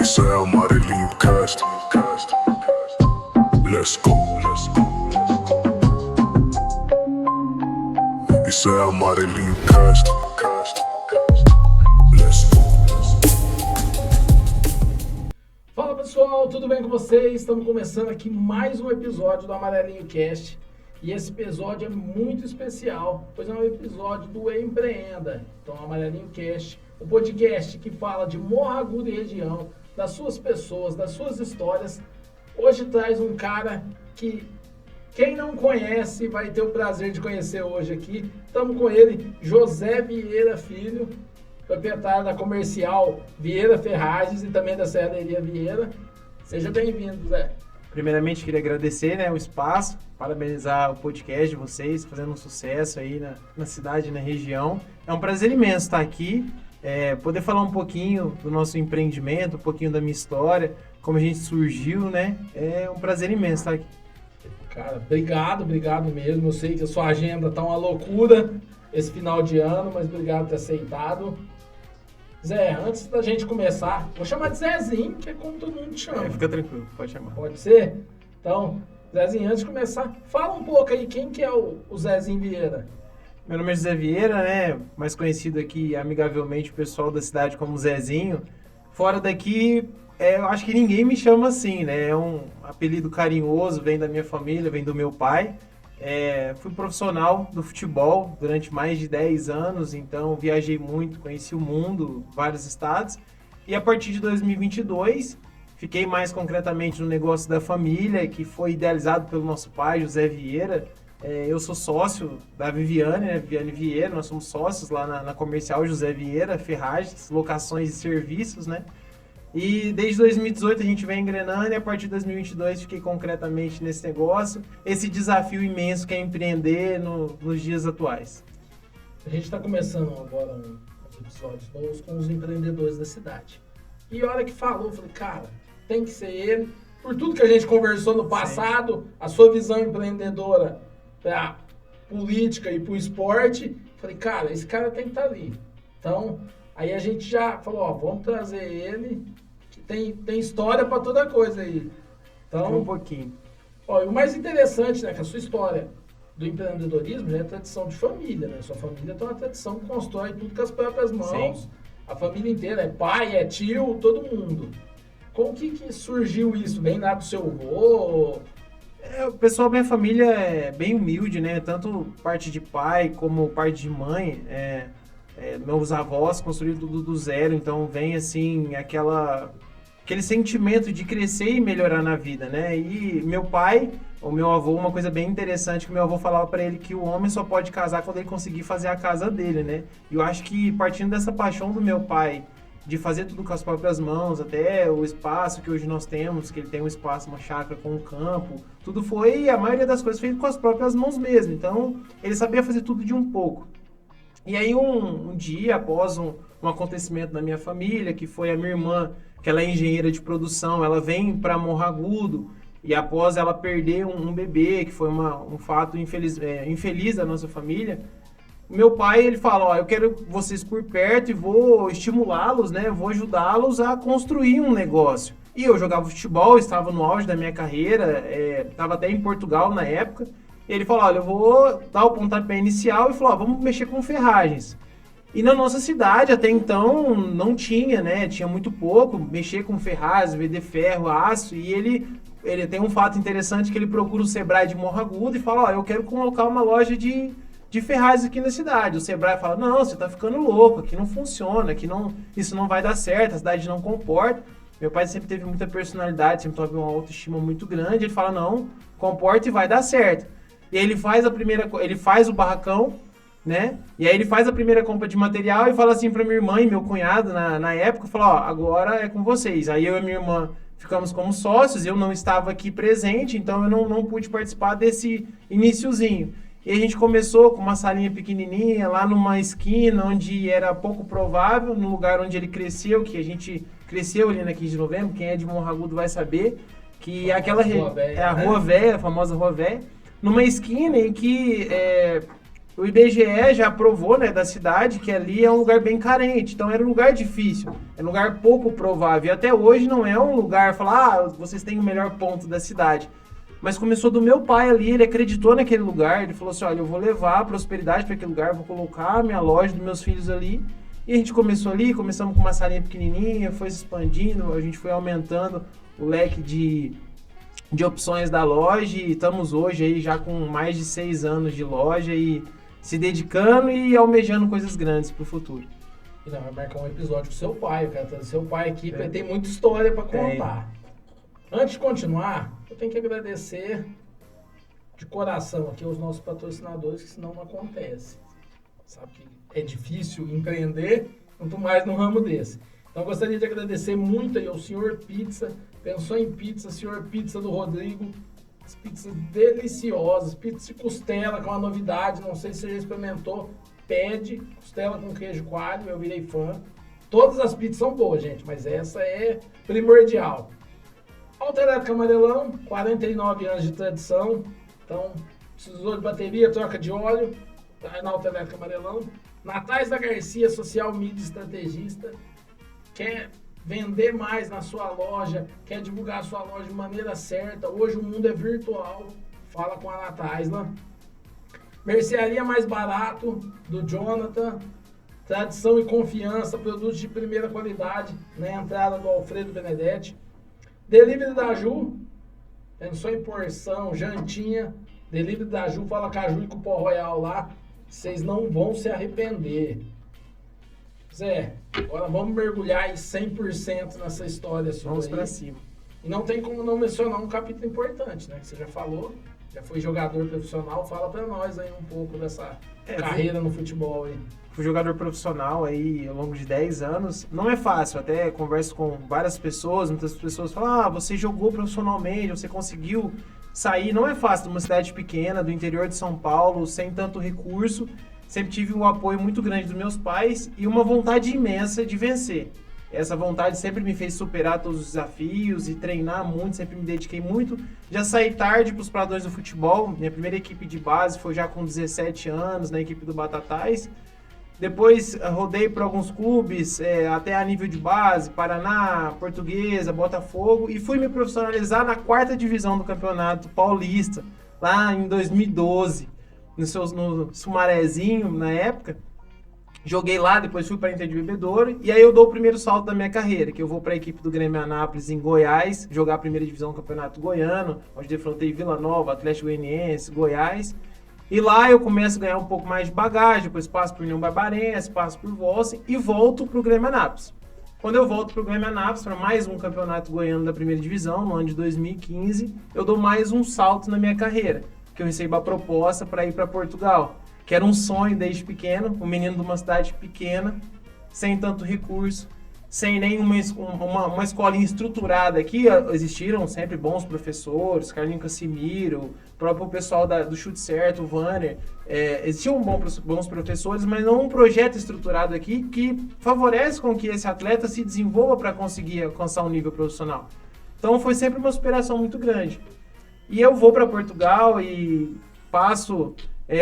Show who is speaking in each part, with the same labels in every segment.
Speaker 1: Isso é Amarelinho Cast. Let's go. Isso é Amarelinho Cast. Let's go.
Speaker 2: Fala pessoal, tudo bem com vocês? Estamos começando aqui mais um episódio do Amarelinho Cast. E esse episódio é muito especial, pois é um episódio do Empreenda. Então, Amarelinho Cast, o podcast que fala de Morro Agudo e região, das suas pessoas, das suas histórias. Hoje traz um cara que quem não conhece vai ter o prazer de conhecer hoje aqui. Estamos com ele, José Vieira Filho, proprietário da comercial Vieira Ferragens e também da Serraria Vieira. Seja bem-vindo, Zé.
Speaker 3: Primeiramente, queria agradecer, o espaço, parabenizar o podcast de vocês, fazendo um sucesso aí na cidade, na região. É um prazer imenso estar aqui, poder falar um pouquinho do nosso empreendimento, um pouquinho da minha história, como a gente surgiu, É um prazer imenso estar aqui.
Speaker 2: Cara, obrigado mesmo. Eu sei que a sua agenda tá uma loucura esse final de ano, mas obrigado por ter aceitado. Zé, antes da gente começar, vou chamar de Zezinho, que é como todo mundo chama.
Speaker 3: Fica tranquilo, pode chamar.
Speaker 2: Pode ser? Então, Zezinho, antes de começar, fala um pouco aí, quem que é o Zezinho Vieira?
Speaker 3: Meu nome é José Vieira, mais conhecido aqui amigavelmente o pessoal da cidade como Zezinho. Fora daqui, eu acho que ninguém me chama assim, É um apelido carinhoso, vem da minha família, vem do meu pai. Fui profissional do futebol durante mais de 10 anos, então viajei muito, conheci o mundo, vários estados. E a partir de 2022, fiquei mais concretamente no negócio da família, que foi idealizado pelo nosso pai, José Vieira. Eu sou sócio da Viviane, Viviane Vieira, nós somos sócios lá na comercial José Vieira Ferragens, locações e serviços, E desde 2018 a gente vem engrenando e a partir de 2022 fiquei concretamente nesse negócio. Esse desafio imenso que é empreender nos dias atuais.
Speaker 2: A gente está começando agora uns episódios novos com os empreendedores da cidade. E a hora que falou, eu falei, cara, tem que ser ele. Por tudo que a gente conversou no passado, a sua visão empreendedora para política e para o esporte, falei, cara, esse cara tem que estar ali. Então, aí a gente já falou, vamos trazer ele, que tem história para toda coisa aí. Então,
Speaker 3: um pouquinho.
Speaker 2: E o mais interessante, que a sua história do empreendedorismo é a tradição de família, Sua família tem uma tradição que constrói tudo com as próprias mãos. Sim. A família inteira, é pai, é tio, todo mundo. Como que surgiu isso? Bem lá do seu avô?
Speaker 3: O pessoal da minha família é bem humilde, Tanto parte de pai como parte de mãe. Meus avós construíram tudo do zero, então vem assim aquele sentimento de crescer e melhorar na vida, E meu pai, o meu avô, uma coisa bem interessante que meu avô falava para ele, que o homem só pode casar quando ele conseguir fazer a casa dele, E eu acho que partindo dessa paixão do meu pai de fazer tudo com as próprias mãos, até o espaço que hoje nós temos, que ele tem um espaço, uma chácara com um campo, tudo foi, a maioria das coisas feito com as próprias mãos mesmo, então ele sabia fazer tudo de um pouco. E aí um dia, após um acontecimento na minha família, que foi a minha irmã, que ela é engenheira de produção, ela vem para Morro Agudo, e após ela perder um bebê, que foi um fato infeliz da nossa família, meu pai, ele fala, eu quero vocês por perto e vou estimulá-los, Vou ajudá-los a construir um negócio. E eu jogava futebol, estava no auge da minha carreira, estava até em Portugal na época. E ele falou, eu vou dar o pontapé inicial e falou, vamos mexer com ferragens. E na nossa cidade, até então, não tinha, Tinha muito pouco, mexer com ferragens, vender ferro, aço, e ele tem um fato interessante que ele procura o Sebrae de Morro Agudo e fala, eu quero colocar uma loja de ferragens aqui na cidade. O Sebrae fala, não, você tá ficando louco, aqui não funciona, isso não vai dar certo, a cidade não comporta. Meu pai sempre teve muita personalidade, sempre teve uma autoestima muito grande, ele fala, não, comporta e vai dar certo. E aí ele faz o barracão, E aí ele faz a primeira compra de material e fala assim pra minha irmã e meu cunhado na época, falou, agora é com vocês. Aí eu e minha irmã ficamos como sócios, eu não estava aqui presente, então eu não pude participar desse iniciozinho. E a gente começou com uma salinha pequenininha, lá numa esquina onde era pouco provável, no lugar onde ele cresceu, que a gente cresceu ali na 15 de novembro, quem é de Morro Agudo vai saber, que aquela é a Rua Velha, a famosa Rua Velha, numa esquina em que O IBGE já provou, né, da cidade que ali é um lugar bem carente, então era um lugar difícil, é um lugar pouco provável. E até hoje não é um lugar, falar, vocês têm o melhor ponto da cidade. Mas começou do meu pai ali, ele acreditou naquele lugar, ele falou assim, olha, eu vou levar a prosperidade para aquele lugar, vou colocar a minha loja dos meus filhos ali. E a gente começou ali, começamos com uma salinha pequenininha, foi se expandindo, a gente foi aumentando o leque de opções da loja e estamos hoje aí já com mais de 6 anos de loja e se dedicando e almejando coisas grandes pro futuro.
Speaker 2: E não, vai marcar um episódio com seu pai, eu quero trazer seu pai aqui, porque tem muita história para contar. Antes de continuar, eu tenho que agradecer de coração aqui aos nossos patrocinadores, que senão não acontece. Sabe que é difícil empreender, quanto mais num ramo desse. Então, eu gostaria de agradecer muito aí ao Senhor Pizza. Pensou em pizza, Senhor Pizza do Rodrigo. As pizzas deliciosas, pizza de costela, que é uma novidade, não sei se você já experimentou. Pede, costela com queijo coalho, eu virei fã. Todas as pizzas são boas, gente, mas essa é primordial. Autoelétrica Amarelão, 49 anos de tradição. Então, precisou de bateria, troca de óleo, tá na Autoelétrica Amarelão. Natais da Garcia, social media estrategista. Quer vender mais na sua loja, quer divulgar a sua loja de maneira certa. Hoje o mundo é virtual. Fala com a Nataisla. Mercearia Mais Barato, do Jonathan. Tradição e confiança, produtos de primeira qualidade, na entrada do Alfredo Benedetti. Delivery da Ju, pensou em porção, jantinha. Delivery da Ju, fala com a Ju e com o Pó Royal lá. Vocês não vão se arrepender. Zé, agora vamos mergulhar aí 100% nessa história sua.
Speaker 3: Vamos
Speaker 2: aí.
Speaker 3: pra cima.
Speaker 2: E não tem como não mencionar um capítulo importante, né? Que você já falou, já foi jogador profissional. Fala pra nós aí um pouco dessa carreira no futebol aí.
Speaker 3: Fui jogador profissional aí ao longo de 10 anos. Não é fácil, até converso com várias pessoas, muitas pessoas falam, você jogou profissionalmente, você conseguiu sair. Não é fácil de uma cidade pequena, do interior de São Paulo, sem tanto recurso. Sempre tive um apoio muito grande dos meus pais e uma vontade imensa de vencer. Essa vontade sempre me fez superar todos os desafios e treinar muito, sempre me dediquei muito. Já saí tarde para os pradões do futebol. Minha primeira equipe de base foi já com 17 anos, na equipe do Batatais. Depois rodei por alguns clubes, até a nível de base, Paraná, Portuguesa, Botafogo, e fui me profissionalizar na 4ª divisão do Campeonato Paulista, lá em 2012, no Sumarezinho, na época. Joguei lá, depois fui para a Inter de Bebedouro, e aí eu dou o primeiro salto da minha carreira, que eu vou para a equipe do Grêmio Anápolis em Goiás, jogar a primeira divisão do Campeonato Goiano, onde defrontei Vila Nova, Atlético Goianiense, Goiás. E lá eu começo a ganhar um pouco mais de bagagem, depois passo por União Barbarense, passo por Vossen e volto para o Grêmio Anápolis. Quando eu volto para o Grêmio Anápolis, para mais um campeonato goiano da primeira divisão, no ano de 2015, eu dou mais um salto na minha carreira, que eu recebo a proposta para ir para Portugal, que era um sonho desde pequeno, um menino de uma cidade pequena, sem tanto recurso, sem nenhuma uma escolinha estruturada aqui. Existiram sempre bons professores, Carlinho Cassimiro, o próprio pessoal do Chute Certo, o Vanner. Existiam bons professores, mas não um projeto estruturado aqui que favorece com que esse atleta se desenvolva para conseguir alcançar um nível profissional. Então foi sempre uma superação muito grande. E eu vou para Portugal e passo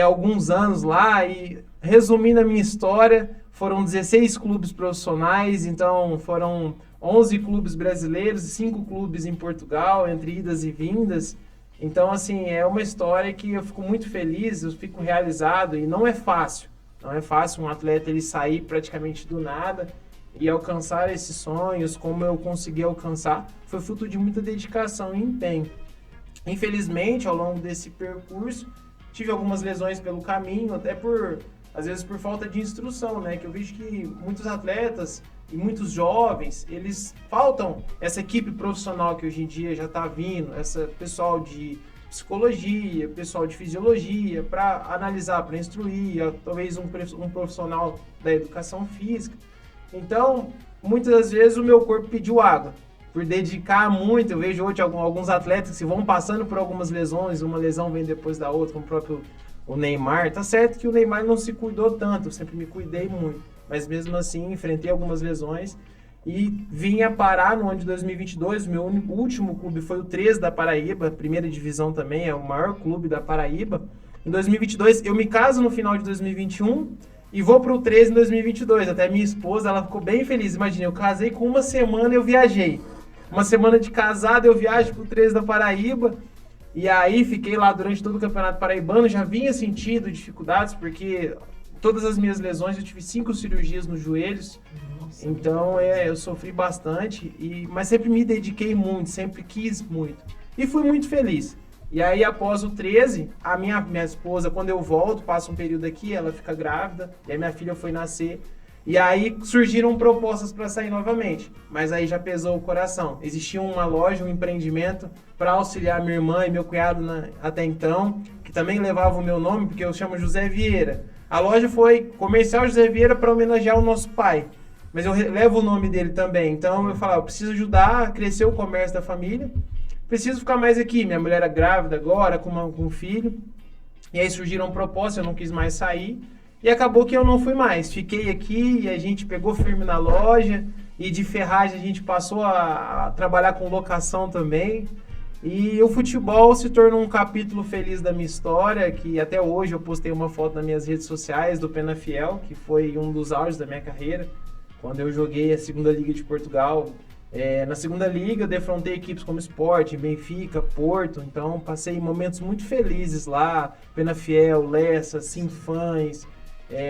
Speaker 3: alguns anos lá e, resumindo a minha história, foram 16 clubes profissionais, então foram 11 clubes brasileiros e 5 clubes em Portugal, entre idas e vindas. Então, assim, é uma história que eu fico muito feliz, eu fico realizado e não é fácil. Não é fácil um atleta ele sair praticamente do nada e alcançar esses sonhos, como eu consegui alcançar, foi fruto de muita dedicação e empenho. Infelizmente, ao longo desse percurso, tive algumas lesões pelo caminho, até às vezes por falta de instrução, né? Que eu vejo que muitos atletas e muitos jovens, eles faltam essa equipe profissional que hoje em dia já está vindo, essa pessoal de psicologia, pessoal de fisiologia, para analisar, para instruir, talvez um profissional da educação física. Então, muitas das vezes o meu corpo pediu água. Por dedicar muito, eu vejo hoje alguns atletas que vão passando por algumas lesões, uma lesão vem depois da outra, como o próprio Neymar. Tá certo que o Neymar não se cuidou tanto, eu sempre me cuidei muito, mas mesmo assim enfrentei algumas lesões e vim a parar no ano de 2022. O meu último clube foi o 13 da Paraíba, primeira divisão também, é o maior clube da Paraíba, Em 2022, eu me caso no final de 2021 e vou pro 13 em 2022. Até minha esposa, ela ficou bem feliz. Imagina, eu casei com uma semana eu viajei. Uma semana de casado eu viajo pro 13 da Paraíba. E aí fiquei lá durante todo o Campeonato Paraibano. Já vinha sentindo dificuldades, porque todas as minhas lesões, eu tive 5 cirurgias nos joelhos.
Speaker 2: Nossa,
Speaker 3: Então eu sofri bastante, mas sempre me dediquei muito, sempre quis muito. E fui muito feliz. E aí após o 13, a minha esposa, quando eu volto, passa um período aqui, ela fica grávida, e aí minha filha foi nascer. E aí surgiram propostas para sair novamente, mas aí já pesou o coração. Existia uma loja, um empreendimento para auxiliar minha irmã e meu cunhado até então, que também levava o meu nome, porque eu chamo José Vieira. A loja foi Comercial José Vieira para homenagear o nosso pai. Mas eu levo o nome dele também. Então eu falava, eu preciso ajudar a crescer o comércio da família. Preciso ficar mais aqui. Minha mulher era grávida agora, com um filho. E aí surgiram propostas, eu não quis mais sair. E acabou que eu não fui mais. Fiquei aqui e a gente pegou firme na loja. E de ferragem a gente passou a trabalhar com locação também. E o futebol se tornou um capítulo feliz da minha história, que até hoje eu postei uma foto nas minhas redes sociais do Penafiel, que foi um dos auges da minha carreira. Quando eu joguei a segunda Liga de Portugal, na segunda Liga eu defrontei equipes como Sport, Benfica, Porto, então passei momentos muito felizes lá, Penafiel, Lessa, Sinfãs.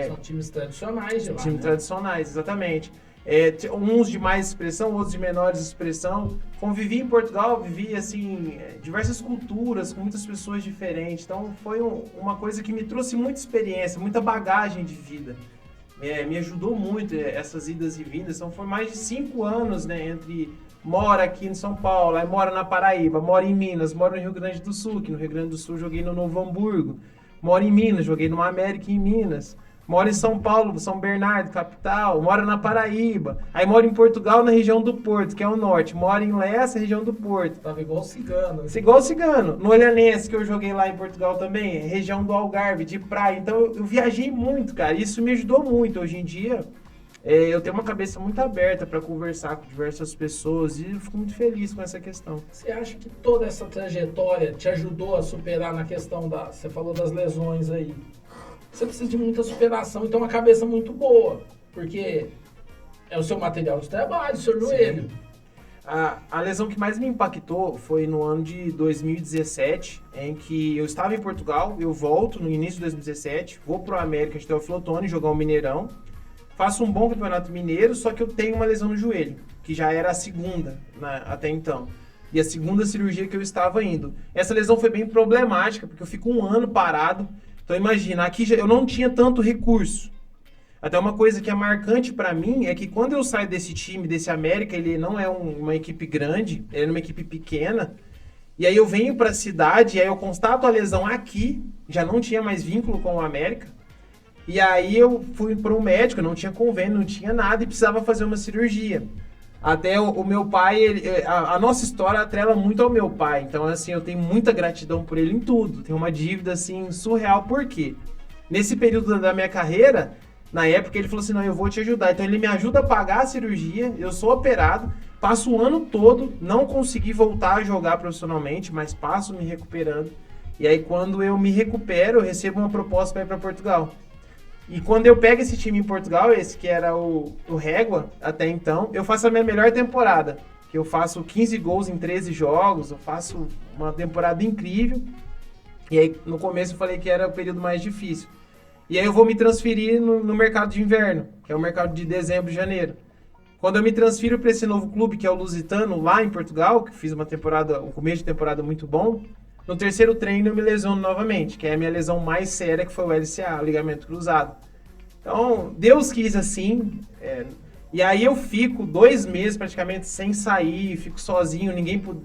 Speaker 2: São times tradicionais de lá,
Speaker 3: Times
Speaker 2: né?
Speaker 3: tradicionais, exatamente. Uns de mais expressão, outros de menores expressão. Convivi em Portugal, vivi assim, diversas culturas, com muitas pessoas diferentes, então foi uma coisa que me trouxe muita experiência, muita bagagem de vida. Me ajudou muito essas idas e vindas. Então foi mais de 5 anos, né, entre mora aqui em São Paulo, aí mora na Paraíba, mora em Minas, mora no Rio Grande do Sul, que no Rio Grande do Sul joguei no Novo Hamburgo, mora em Minas, joguei no América em Minas, mora em São Paulo, São Bernardo, capital, mora na Paraíba, aí mora em Portugal, na região do Porto, que é o norte, mora em Lessa, região do Porto.
Speaker 2: Tava igual o cigano.
Speaker 3: Igual o cigano. No Olhanense, que eu joguei lá em Portugal também, região do Algarve, de praia. Então eu viajei muito, cara. Isso me ajudou muito. Hoje em dia, eu tenho uma cabeça muito aberta para conversar com diversas pessoas e eu fico muito feliz com essa questão.
Speaker 2: Você acha que toda essa trajetória te ajudou a superar na questão você falou das lesões aí? Você precisa de muita superação e ter uma cabeça muito boa, porque é o seu material de trabalho, o seu joelho.
Speaker 3: A lesão que mais me impactou foi no ano de 2017, em que eu estava em Portugal, eu volto no início de 2017, vou pro América de Teófilo Otoni jogar o Mineirão, faço um bom campeonato mineiro, só que eu tenho uma lesão no joelho, que já era a segunda, né, até então. E a segunda cirurgia que eu estava indo. Essa lesão foi bem problemática, porque eu fico um ano parado. Então imagina, aqui eu não tinha tanto recurso. Até uma coisa que é marcante pra mim é que quando eu saio desse time, desse América, ele não é uma equipe grande, ele é uma equipe pequena. E aí eu venho pra cidade, e aí eu constato a lesão aqui, já não tinha mais vínculo com o América. E aí eu fui para um médico, não tinha convênio, não tinha nada e precisava fazer uma cirurgia. Até o meu pai, a nossa história atrela muito ao meu pai. Então, assim, eu tenho muita gratidão por ele em tudo. Tenho uma dívida, assim, surreal. Por quê? Nesse período da minha carreira, na época, ele falou assim, não, eu vou te ajudar. Então, ele me ajuda a pagar a cirurgia, eu sou operado, passo o ano todo, não consegui voltar a jogar profissionalmente, mas passo me recuperando. E aí, quando eu me recupero, eu recebo uma proposta para ir para Portugal. E quando eu pego esse time em Portugal, esse que era o Régua, até então, eu faço a minha melhor temporada. Que eu faço 15 gols em 13 jogos, eu faço uma temporada incrível. E aí, no começo, eu falei que era o período mais difícil. E aí eu vou me transferir no mercado de inverno, que é o mercado de dezembro e janeiro. Quando eu me transfiro para esse novo clube, que é o Lusitano, lá em Portugal, que fiz um começo de temporada muito bom, no terceiro treino eu me lesiono novamente, que é a minha lesão mais séria, que foi o LCA, o ligamento cruzado. Então, Deus quis assim, e aí eu fico 2 meses praticamente sem sair, fico sozinho,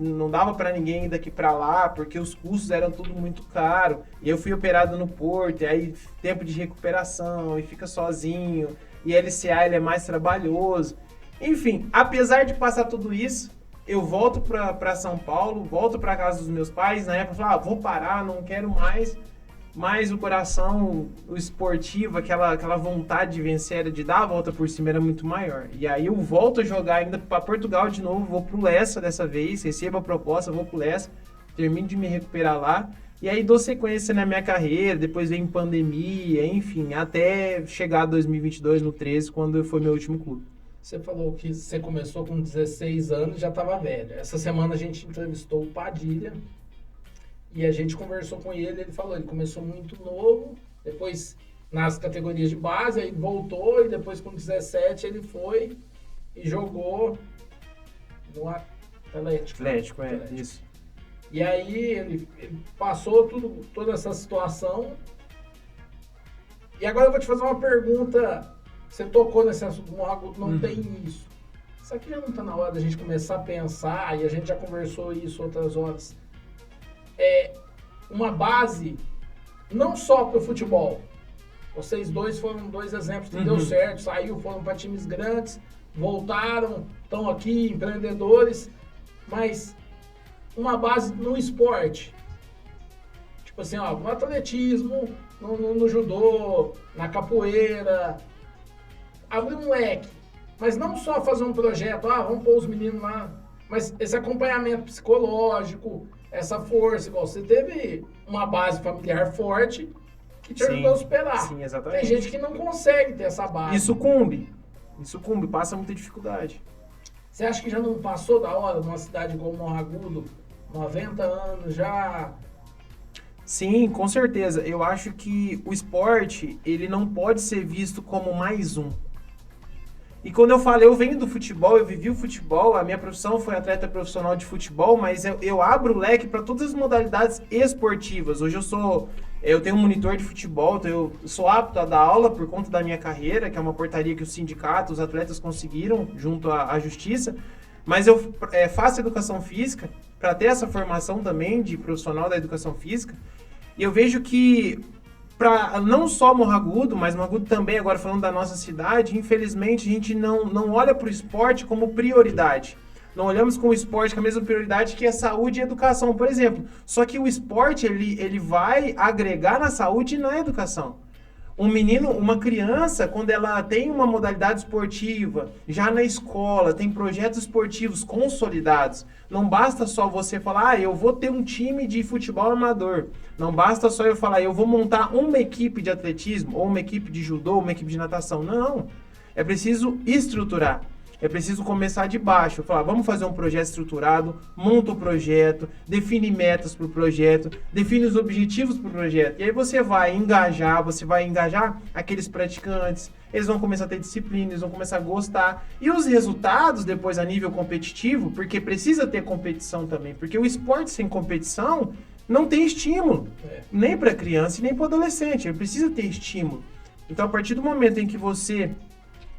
Speaker 3: não dava para ninguém ir daqui para lá, porque os custos eram tudo muito caro. E eu fui operado no Porto, e aí tempo de recuperação, e fica sozinho, e LCA ele é mais trabalhoso. Enfim, apesar de passar tudo isso, eu volto para São Paulo, volto para casa dos meus pais. Na época eu falei, vou parar, não quero mais. Mas o coração, o esportivo, aquela vontade de vencer, de dar a volta por cima era muito maior. E aí eu volto a jogar ainda para Portugal de novo, vou pro Lessa dessa vez, recebo a proposta, vou pro Lessa, termino de me recuperar lá. E aí dou sequência na minha carreira, depois vem pandemia, enfim, até chegar a 2022, no 13, quando foi meu último clube.
Speaker 2: Você falou que você começou com 16 anos e já estava velho. Essa semana a gente entrevistou o Padilha e a gente conversou com ele. Ele falou, ele começou muito novo, depois nas categorias de base, aí voltou e depois com 17 ele foi e jogou no Atlético.
Speaker 3: Atlético, isso.
Speaker 2: E aí ele passou toda essa situação. E agora eu vou te fazer uma pergunta. Você tocou nesse assunto, o Morragudo não tem isso. Isso aqui já não está na hora da gente começar a pensar, e a gente já conversou isso outras horas. É uma base não só para o futebol. Vocês dois foram 2 exemplos que deu certo, foram para times grandes, voltaram, estão aqui, empreendedores, mas uma base no esporte. Tipo assim, ó, no atletismo, no judô, na capoeira, abrir um leque. Mas não só fazer um projeto, vamos pôr os meninos lá, mas esse acompanhamento psicológico, essa força, igual você teve uma base familiar forte que te ajudou a superar.
Speaker 3: Sim, exatamente.
Speaker 2: Tem gente que não consegue ter essa base.
Speaker 3: E sucumbe, passa muita dificuldade.
Speaker 2: Você acha que já não passou da hora numa cidade como Morragudo, 90 anos já?
Speaker 3: Sim, com certeza. Eu acho que o esporte, ele não pode ser visto como mais um. E quando eu falo, eu venho do futebol, eu vivi o futebol, a minha profissão foi atleta profissional de futebol, mas eu abro o leque para todas as modalidades esportivas. Hoje eu tenho um monitor de futebol, então eu sou apto a dar aula por conta da minha carreira, que é uma portaria que o sindicato, os atletas conseguiram junto à justiça, mas eu faço educação física para ter essa formação também de profissional da educação física, e eu vejo que para não só Morragudo, mas Morragudo também, agora falando da nossa cidade, infelizmente a gente não olha para o esporte como prioridade. Não olhamos com o esporte com a mesma prioridade que a saúde e a educação, por exemplo. Só que o esporte, ele vai agregar na saúde e na educação. Um menino, uma criança, quando ela tem uma modalidade esportiva, já na escola, tem projetos esportivos consolidados, não basta só você falar, eu vou ter um time de futebol amador. Não basta só eu falar, eu vou montar uma equipe de atletismo, ou uma equipe de judô, uma equipe de natação. Não, é preciso estruturar. É preciso começar de baixo, falar, vamos fazer um projeto estruturado, monta o projeto, define metas para o projeto, define os objetivos para o projeto. E aí você vai engajar aqueles praticantes, eles vão começar a ter disciplina, eles vão começar a gostar. E os resultados depois a nível competitivo, porque precisa ter competição também, porque o esporte sem competição não tem estímulo, nem para criança e nem para adolescente, ele precisa ter estímulo. Então a partir do momento em que você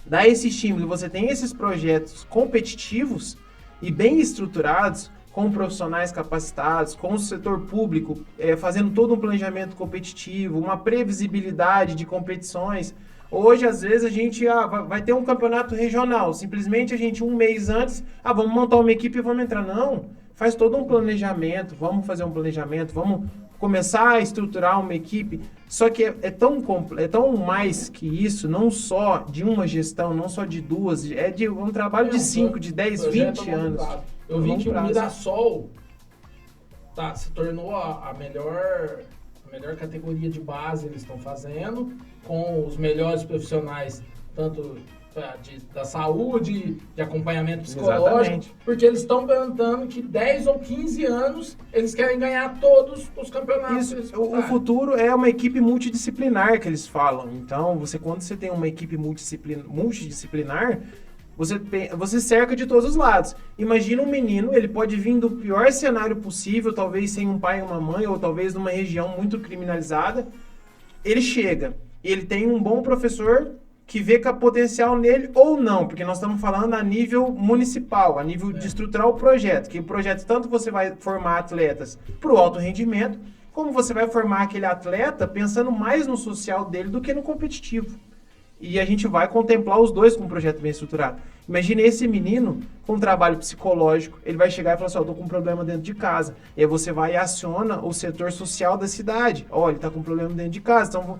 Speaker 3: dá esse estímulo, você tem esses projetos competitivos e bem estruturados, com profissionais capacitados, com o setor público, fazendo todo um planejamento competitivo, uma previsibilidade de competições. Hoje, às vezes, a gente vai ter um campeonato regional, simplesmente a gente, um mês antes, vamos montar uma equipe e vamos entrar. Não, faz todo um planejamento, vamos fazer um planejamento, vamos começar a estruturar uma equipe. Só que é tão mais que isso, não só de uma gestão, não só de duas, é de um trabalho de 5, de 10, 20 anos.
Speaker 2: Eu vi que o Mirassol se tornou a melhor categoria de base eles estão fazendo, com os melhores profissionais, tanto da saúde, de acompanhamento psicológico. Exatamente. Porque eles estão perguntando que 10 ou 15 anos eles querem ganhar todos os campeonatos.
Speaker 3: Isso, o futuro é uma equipe multidisciplinar que eles falam. Então, quando você tem uma equipe multidisciplinar, você cerca de todos os lados. Imagina um menino, ele pode vir do pior cenário possível, talvez sem um pai e uma mãe, ou talvez numa região muito criminalizada. Ele chega, ele tem um bom professor que vê que há potencial nele ou não, porque nós estamos falando a nível municipal, a nível de estruturar o projeto, que o projeto tanto você vai formar atletas para o alto rendimento, como você vai formar aquele atleta pensando mais no social dele do que no competitivo. E a gente vai contemplar os dois com um projeto bem estruturado. Imagine esse menino com um trabalho psicológico, ele vai chegar e falar assim, eu tô com um problema dentro de casa. E aí você vai e aciona o setor social da cidade. Olha, ele tá com um problema dentro de casa, então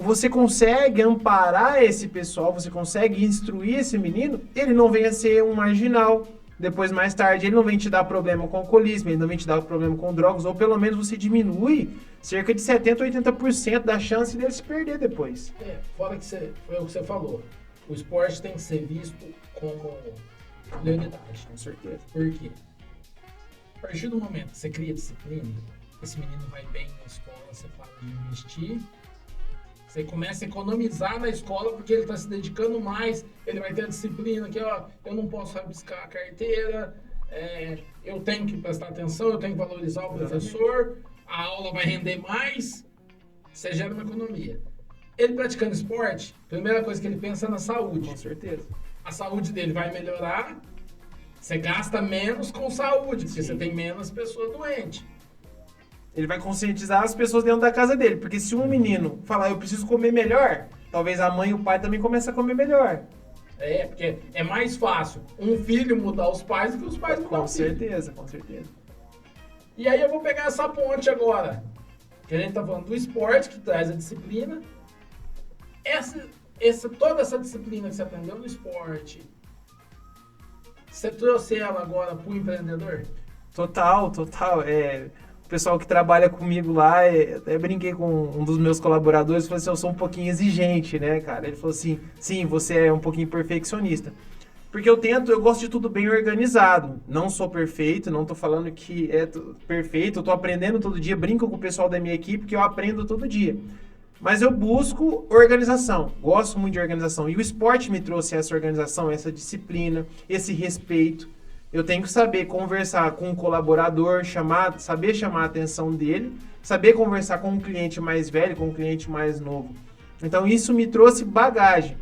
Speaker 3: você consegue amparar esse pessoal, você consegue instruir esse menino, ele não venha a ser um marginal, depois mais tarde ele não vem te dar problema com alcoolismo, ele não vem te dar problema com drogas, ou pelo menos você diminui cerca de 70% 80% da chance dele se perder depois.
Speaker 2: Fora que foi o que você falou. O esporte tem que ser visto como prioridade.
Speaker 3: Com certeza.
Speaker 2: Por quê? A partir do momento que você cria disciplina, esse menino vai bem na escola, você fala de investir, você começa a economizar na escola porque ele está se dedicando mais, ele vai ter a disciplina que, ó, eu não posso rabiscar a carteira, eu tenho que prestar atenção, eu tenho que valorizar o professor, a aula vai render mais, você gera uma economia. Ele praticando esporte, a primeira coisa que ele pensa é na saúde.
Speaker 3: Com certeza.
Speaker 2: A saúde dele vai melhorar, você gasta menos com saúde, porque você tem menos pessoas doentes.
Speaker 3: Ele vai conscientizar as pessoas dentro da casa dele, porque se um menino falar, eu preciso comer melhor, talvez a mãe e o pai também comecem a comer melhor.
Speaker 2: Porque é mais fácil um filho mudar os pais do que os pais mudar o filho.
Speaker 3: Com certeza.
Speaker 2: E aí eu vou pegar essa ponte agora, que a gente tá falando do esporte, que traz a disciplina. Toda essa disciplina que você aprendeu no esporte, você trouxe ela agora pro empreendedor?
Speaker 3: Total. O pessoal que trabalha comigo lá, até brinquei com um dos meus colaboradores, falou assim, eu sou um pouquinho exigente, né, cara? Ele falou assim, sim, você é um pouquinho perfeccionista. Porque eu gosto de tudo bem organizado. Não sou perfeito, não tô falando que é perfeito, eu tô aprendendo todo dia, brinco com o pessoal da minha equipe, que eu aprendo todo dia. Mas eu busco organização, gosto muito de organização. E o esporte me trouxe essa organização, essa disciplina, esse respeito. Eu tenho que saber conversar com um colaborador, saber chamar a atenção dele, saber conversar com um cliente mais velho, com um cliente mais novo. Então isso me trouxe bagagem.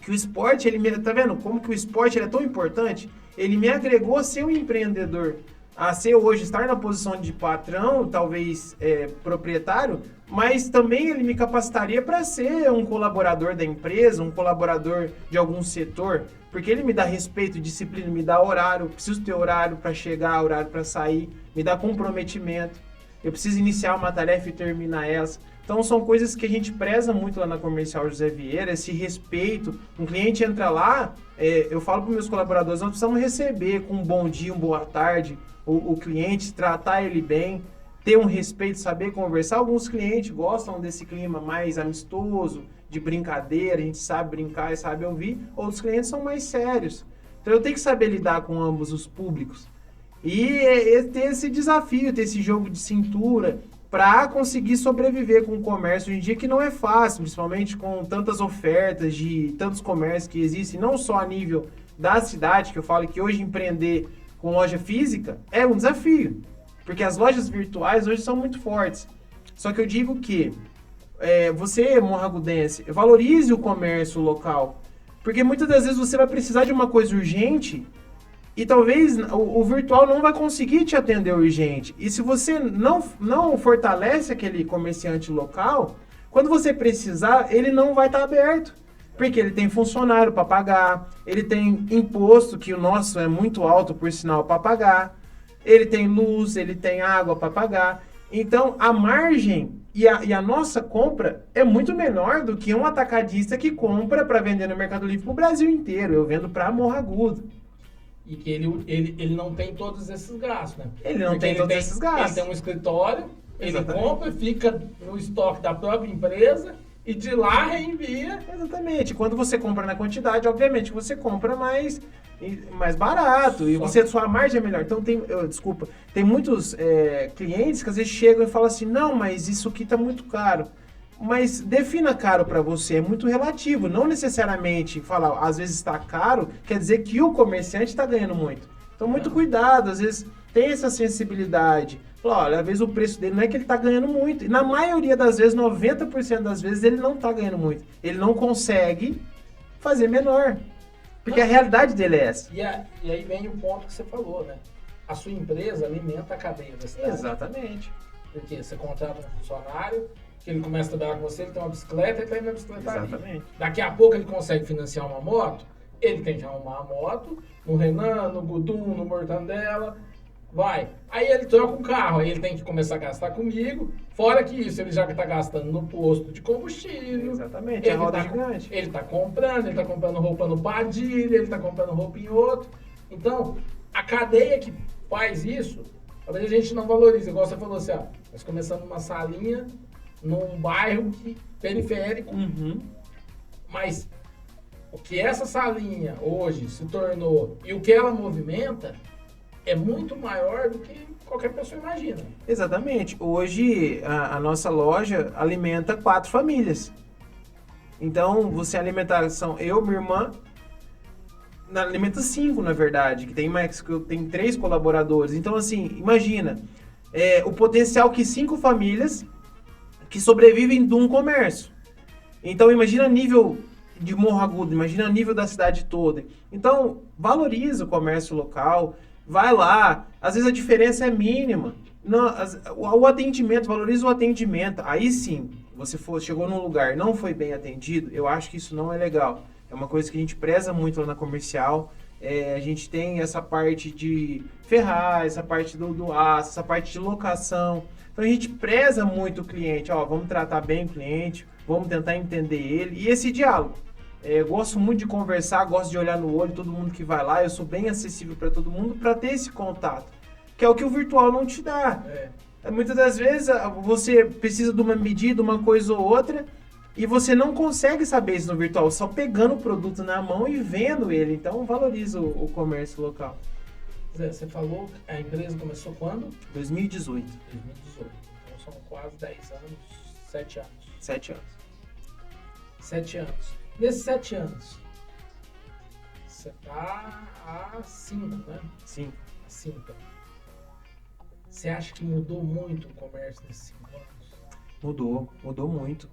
Speaker 3: Que o esporte, tá vendo como que o esporte é tão importante? Ele me agregou a ser um empreendedor, a ser hoje, estar na posição de patrão, talvez proprietário, mas também ele me capacitaria para ser um colaborador da empresa, um colaborador de algum setor, porque ele me dá respeito, disciplina, me dá horário, preciso ter horário para chegar, horário para sair, me dá comprometimento, eu preciso iniciar uma tarefa e terminar essa. Então são coisas que a gente preza muito lá na Comercial José Vieira, esse respeito. Um cliente entra lá, eu falo para meus colaboradores, nós precisamos receber com um bom dia, uma boa tarde, o cliente, tratar ele bem, ter um respeito, saber conversar. Alguns clientes gostam desse clima mais amistoso, de brincadeira, a gente sabe brincar e sabe ouvir. Outros clientes são mais sérios. Então eu tenho que saber lidar com ambos os públicos. E ter esse desafio, ter esse jogo de cintura, para conseguir sobreviver com o comércio hoje em dia, que não é fácil, principalmente com tantas ofertas de tantos comércios que existem, não só a nível da cidade, que eu falo que hoje empreender com loja física é um desafio, porque as lojas virtuais hoje são muito fortes. Só que eu digo que você, morragudense, valorize o comércio local, porque muitas das vezes você vai precisar de uma coisa urgente e talvez o virtual não vai conseguir te atender urgente. E se você não fortalece aquele comerciante local, quando você precisar, ele não vai estar aberto. Porque ele tem funcionário para pagar, ele tem imposto, que o nosso é muito alto, por sinal, para pagar, ele tem luz, ele tem água para pagar. Então, a margem e a nossa compra é muito menor do que um atacadista que compra para vender no Mercado Livre para o Brasil inteiro. Eu vendo para Morragudo.
Speaker 2: E que ele não tem todos esses gastos, né?
Speaker 3: Ele não tem todos esses gastos.
Speaker 2: Ele tem um escritório,
Speaker 3: Exatamente.
Speaker 2: Ele compra, fica no estoque da própria empresa e de lá reenvia.
Speaker 3: Exatamente. Quando você compra na quantidade, obviamente você compra mais barato e sua margem é melhor. Então tem muitos clientes que às vezes chegam e falam assim, não, mas isso aqui tá muito caro. Mas defina caro para você, é muito relativo. Não necessariamente falar, às vezes está caro, quer dizer que o comerciante está ganhando muito. Então, muito cuidado, às vezes tem essa sensibilidade. Olha, às vezes o preço dele não é que ele está ganhando muito. E na maioria das vezes, 90% das vezes, ele não está ganhando muito. Ele não consegue fazer menor. Porque a realidade dele é essa.
Speaker 2: E aí vem o ponto que você falou, né? A sua empresa alimenta a cadeia da cidade.
Speaker 3: Exatamente.
Speaker 2: Porque você contrata um funcionário, que ele começa a trabalhar com você, ele tem uma bicicleta, ele tá indo na bicicletaria.
Speaker 3: Exatamente.
Speaker 2: Daqui a pouco ele consegue financiar uma moto, ele tem que arrumar a moto no Renan, no Gudum, no Mortandela, vai. Aí ele troca um carro, aí ele tem que começar a gastar comigo, fora que isso, ele já está gastando no posto de combustível.
Speaker 3: Exatamente, a roda gigante.
Speaker 2: Ele está comprando roupa no Padilha, ele está comprando roupa em outro. Então, a cadeia que faz isso, talvez a gente não valorize, igual você falou assim, ó, nós começamos uma salinha num bairro periférico, mas o que essa salinha hoje se tornou e o que ela movimenta é muito maior do que qualquer pessoa imagina.
Speaker 3: Exatamente. Hoje a nossa loja alimenta 4 famílias. Então, você alimenta, são eu, minha irmã, alimenta 5, na verdade, que tem 3 colaboradores. Então, assim, imagina, o potencial que 5 famílias que sobrevivem de um comércio. Então, imagina nível de Morro Agudo, imagina nível da cidade toda. Então, valoriza o comércio local, vai lá, às vezes a diferença é mínima. Não, o atendimento, valoriza o atendimento. Aí sim, chegou num lugar, não foi bem atendido, eu acho que isso não é legal. É uma coisa que a gente preza muito lá na comercial. A gente tem essa parte de ferrar, essa parte do aço, essa parte de locação. Então a gente preza muito o cliente. Ó, vamos tratar bem o cliente, vamos tentar entender ele. E esse diálogo. Gosto muito de conversar, gosto de olhar no olho todo mundo que vai lá. Eu sou bem acessível para todo mundo para ter esse contato, que é o que o virtual não te dá. Muitas das vezes você precisa de uma medida, uma coisa ou outra, e você não consegue saber isso no virtual, só pegando o produto na mão e vendo ele. Então valoriza o comércio local.
Speaker 2: Zé, você falou que a empresa começou quando?
Speaker 3: 2018.
Speaker 2: 2018. Então são quase 10 anos, 7 anos.
Speaker 3: 7 anos.
Speaker 2: 7 anos. Nesses 7 anos, você tá há 5, né?
Speaker 3: Sim.
Speaker 2: 5. Você acha que mudou muito o comércio nesses 5 anos?
Speaker 3: Mudou muito.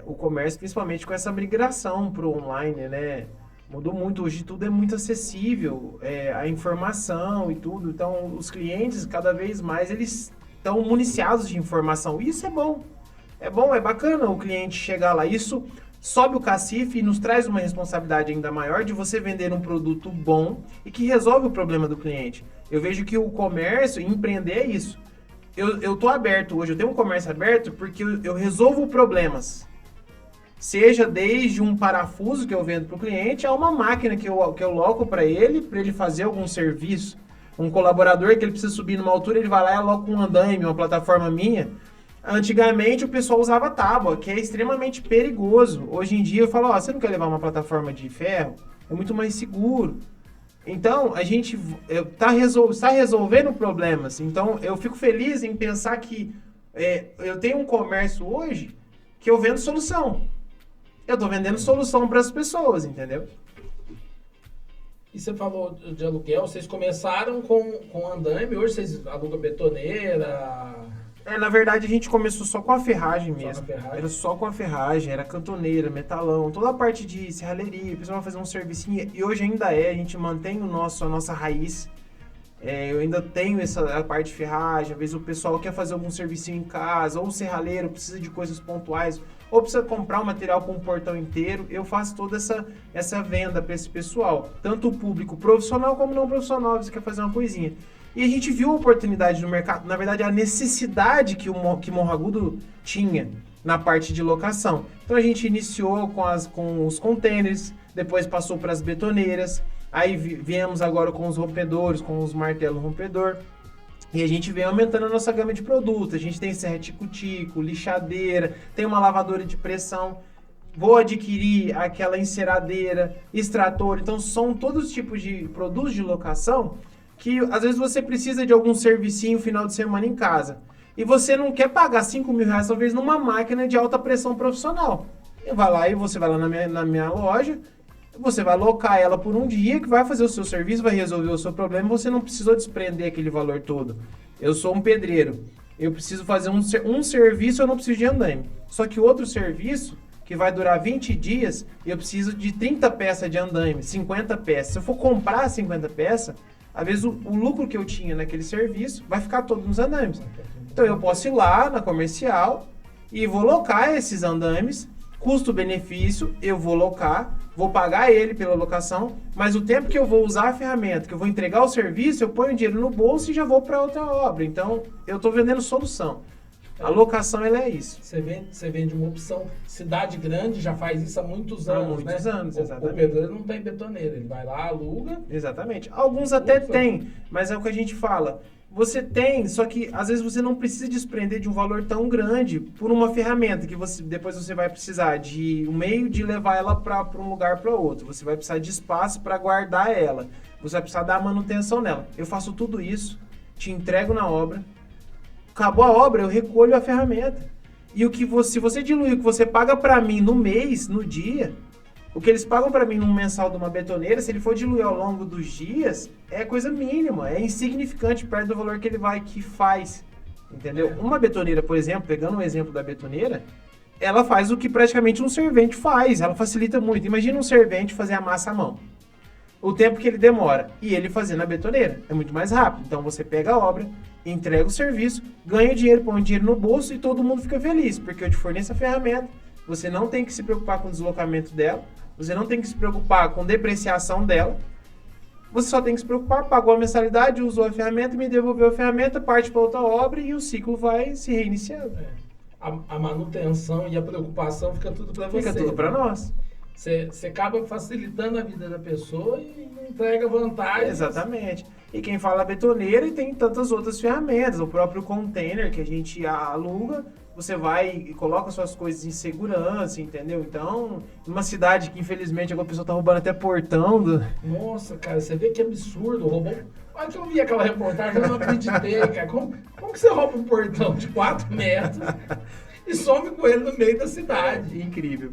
Speaker 3: O comércio, principalmente com essa migração para o online, né? Mudou muito. Hoje tudo é muito acessível, a informação e tudo. Então, os clientes, cada vez mais, eles estão municiados de informação. E isso é bom. É bom, é bacana o cliente chegar lá. Isso sobe o cacife e nos traz uma responsabilidade ainda maior de você vender um produto bom e que resolve o problema do cliente. Eu vejo que o comércio, empreender é isso. Eu tô aberto hoje, eu tenho um comércio aberto porque eu resolvo problemas. Seja desde um parafuso que eu vendo para o cliente a uma máquina que eu loco para ele fazer algum serviço. Um colaborador que ele precisa subir numa altura, ele vai lá e aloca um andaime, uma plataforma minha. Antigamente o pessoal usava tábua, que é extremamente perigoso. Hoje em dia eu falo, você não quer levar uma plataforma de ferro? É muito mais seguro. Então, a gente está resolvendo problemas. Então, eu fico feliz em pensar que eu tenho um comércio hoje que eu vendo solução. Eu estou vendendo solução para as pessoas, entendeu?
Speaker 2: E você falou de aluguel, vocês começaram com andaime, hoje vocês alugam betoneira...
Speaker 3: Na verdade, a gente começou só com a ferragem mesmo.
Speaker 2: Ferragem.
Speaker 3: Era só com a ferragem, era cantoneira, metalão, toda a parte de serralheria, o pessoal vai fazer um servicinho. E hoje ainda a gente mantém a nossa raiz. Eu ainda tenho a parte de ferragem, às vezes o pessoal quer fazer algum servicinho em casa, ou o serralheiro precisa de coisas pontuais, ou precisa comprar um material para um portão inteiro. Eu faço toda essa venda para esse pessoal. Tanto o público profissional como não profissional, você quer fazer uma coisinha. E a gente viu a oportunidade no mercado, na verdade a necessidade que Morro Agudo tinha na parte de locação. Então a gente iniciou com os containers, depois passou para as betoneiras, aí viemos agora com os rompedores, com os martelos rompedor, e a gente vem aumentando a nossa gama de produtos. A gente tem serra tico-tico, lixadeira, tem uma lavadora de pressão, vou adquirir aquela enceradeira, extrator. Então são todos os tipos de produtos de locação que às vezes você precisa de algum servicinho final de semana em casa. E você não quer pagar 5 mil reais, talvez, numa máquina de alta pressão profissional. Você vai lá na minha loja, você vai alocar ela por um dia, que vai fazer o seu serviço, vai resolver o seu problema, você não precisou desprender aquele valor todo. Eu sou um pedreiro, eu preciso fazer um serviço, eu não preciso de andaime. Só que outro serviço, que vai durar 20 dias, eu preciso de 30 peças de andaime, 50 peças. Se eu for comprar 50 peças, às vezes o lucro que eu tinha naquele serviço vai ficar todo nos andaimes. Então eu posso ir lá na comercial e vou locar esses andaimes, custo-benefício, eu vou locar, vou pagar ele pela locação, mas o tempo que eu vou usar a ferramenta, que eu vou entregar o serviço, eu ponho o dinheiro no bolso e já vou para outra obra. Então eu estou vendendo solução. A locação, ela é isso.
Speaker 2: Você vende uma opção. Cidade grande já faz isso há muitos
Speaker 3: Há
Speaker 2: anos,
Speaker 3: muitos
Speaker 2: né?
Speaker 3: anos,
Speaker 2: O
Speaker 3: exatamente.
Speaker 2: pedreiro não tem betoneira, ele vai lá, aluga.
Speaker 3: Exatamente. Alguns até
Speaker 2: Ufa.
Speaker 3: têm, mas é o que a gente fala. Você tem, só que às vezes você não precisa desprender de um valor tão grande por uma ferramenta que depois você vai precisar de um meio de levar ela para um lugar para outro. Você vai precisar de espaço para guardar ela. Você vai precisar dar manutenção nela. Eu faço tudo isso, te entrego na obra. Acabou a obra, eu recolho a ferramenta. E se você diluir o que você paga para mim no mês, no dia, o que eles pagam para mim num mensal de uma betoneira, se ele for diluir ao longo dos dias, é coisa mínima, é insignificante perto do valor que faz. Entendeu? Uma betoneira, por exemplo, pegando o exemplo da betoneira, ela faz o que praticamente um servente faz, ela facilita muito. Imagina um servente fazer a massa à mão. O tempo que ele demora e ele fazer na betoneira é muito mais rápido. Então você pega a obra, entrega o serviço, ganha dinheiro, põe dinheiro no bolso e todo mundo fica feliz, porque eu te forneço a ferramenta, você não tem que se preocupar com o deslocamento dela, você não tem que se preocupar com depreciação dela, você só tem que se preocupar, pagou a mensalidade, usou a ferramenta, me devolveu a ferramenta, parte para outra obra e o ciclo vai se reiniciando.
Speaker 2: A manutenção e a preocupação fica tudo para você.
Speaker 3: Fica tudo para nós.
Speaker 2: Você acaba facilitando a vida da pessoa e entrega vantagens.
Speaker 3: Exatamente. E quem fala betoneira, e tem tantas outras ferramentas. O próprio container que a gente aluga, você vai e coloca suas coisas em segurança, entendeu? Então, numa cidade que infelizmente alguma pessoa tá roubando até portão.
Speaker 2: Nossa, cara, você vê que absurdo, roubou. Olha que eu vi aquela reportagem, eu não acreditei, cara. Como que você rouba um portão de 4 metros e some com ele no meio da cidade?
Speaker 3: Incrível.